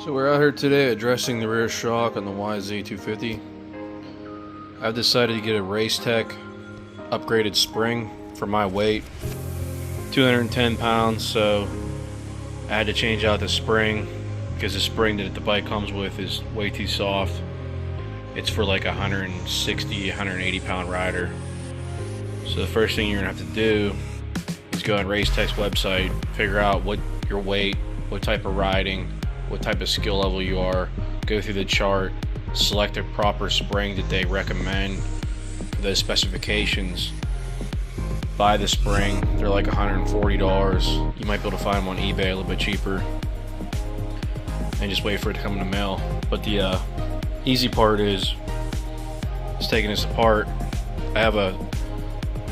So we're out here today addressing the rear shock on the yz250. I've decided to get a Racetech upgraded spring for my weight, 210 pounds, so I had to change out the spring because the spring that the bike comes with is way too soft. It's for like a 160, 180 pound rider. So the first thing you're gonna have to do is go on Racetech's website, figure out what your weight, what type of riding, what type of skill level you are, go through the chart, select a proper spring that they recommend, those specifications, buy the spring. They're like $140. You might be able to find them on eBay a little bit cheaper, and just wait for it to come in the mail. But the easy part is taking this apart.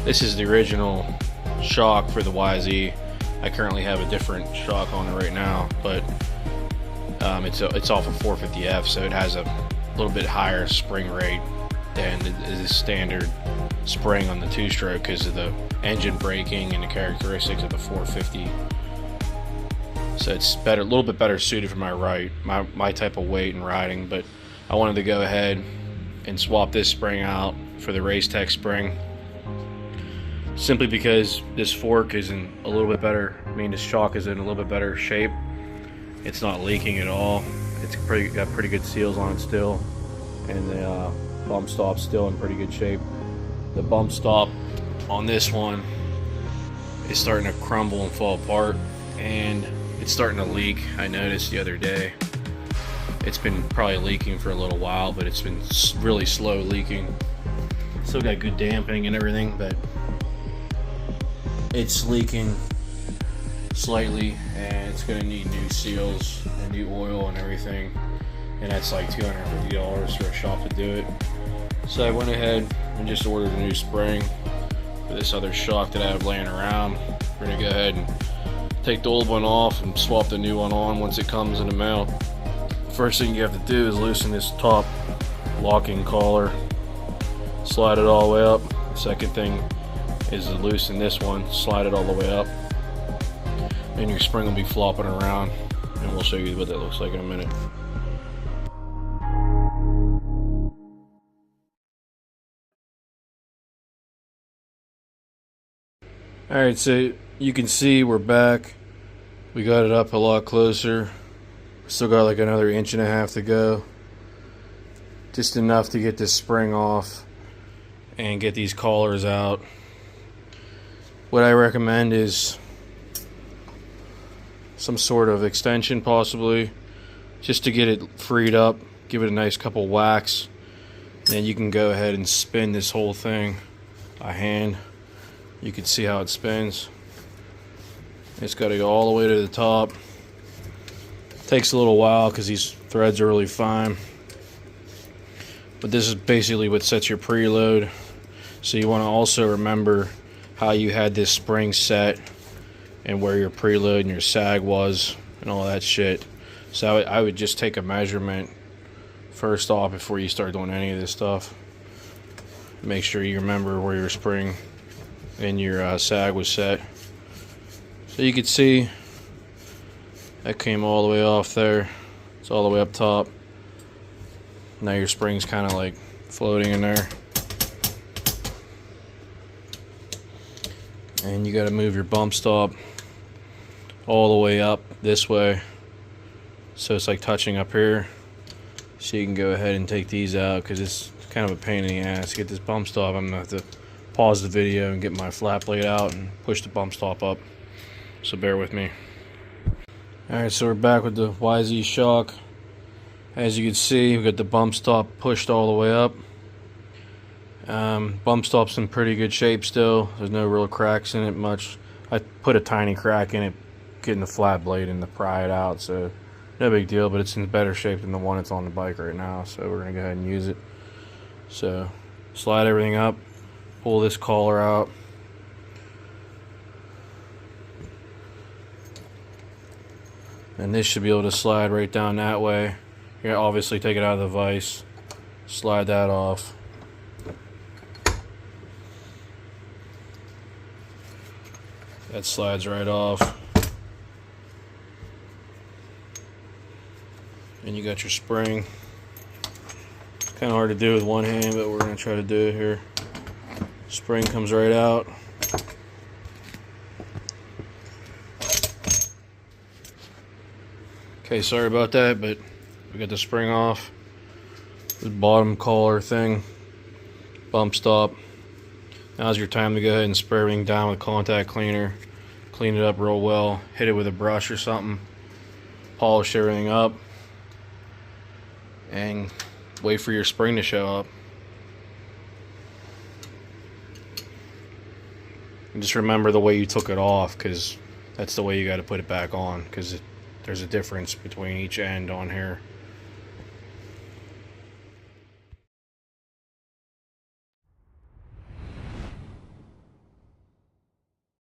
This is the original shock for the YZ. I currently have a different shock on it right now, but it's off a 450F, so it has a little bit higher spring rate than the standard spring on the two-stroke because of the engine braking and the characteristics of the 450. So it's better, a little bit better suited for my type of weight and riding. But I wanted to go ahead and swap this spring out for the Racetech spring, simply because this fork is in a little bit better. This shock is in a little bit better shape. It's not leaking at all. It's got pretty good seals on it still, and the bump stop's still in pretty good shape. The bump stop on this one is starting to crumble and fall apart, and it's starting to leak. I noticed the other day. It's been probably leaking for a little while, but it's been really slow leaking. Still got good damping and everything, but it's leaking slightly, and it's going to need new seals and new oil and everything, and that's like $250 for a shop to do it. So I went ahead and just ordered a new spring for this other shock that I have laying around. We're going to go ahead and take the old one off and swap the new one on once it comes in the mail. First thing you have to do is loosen this top locking collar, slide it all the way up. Second thing is to loosen this one, slide it all the way up, and your spring will be flopping around, and we'll show you what that looks like in a minute. Alright, so you can see we're back. We got it up a lot closer. Still got like another 1.5 inches to go. Just enough to get this spring off and get these collars out. What I recommend is some sort of extension, possibly, just to get it freed up. Give it a nice couple whacks. Then you can go ahead and spin this whole thing by hand. You can see how it spins. It's got to go all the way to the top. Takes a little while because these threads are really fine. But this is basically what sets your preload. So you want to also remember how you had this spring set and where your preload and your sag was and all that shit. So I would just take a measurement first off before you start doing any of this stuff. Make sure you remember where your spring and your sag was set. So you can see that came all the way off there. It's all the way up top. Now your spring's kind of like floating in there. And you got to move your bump stop all the way up this way, so it's like touching up here. So you can go ahead and take these out, because it's kind of a pain in the ass to get this bump stop. I'm gonna have to pause the video and get my flat plate out and push the bump stop up, so bear with me. Alright, so we're back with the YZ shock. As you can see, we've got the bump stop pushed all the way up. Bump stop's in pretty good shape still. There's no real cracks in it much. I put a tiny crack in it getting the flat blade and to pry it out, so no big deal, but it's in better shape than the one that's on the bike right now, so we're gonna go ahead and use it. So slide everything up, pull this collar out, and this should be able to slide right down that way. You're gonna obviously take it out of the vise, slide that off. That slides right off. And you got your spring. It's kind of hard to do with one hand, but we're going to try to do it here. Spring comes right out. Okay, sorry about that, but we got the spring off. The bottom collar thing, bump stop. Now's your time to go ahead and spray everything down with contact cleaner. Clean it up real well. Hit it with a brush or something. Polish everything up. And wait for your spring to show up. And just remember the way you took it off, because that's the way you got to put it back on, because there's a difference between each end on here.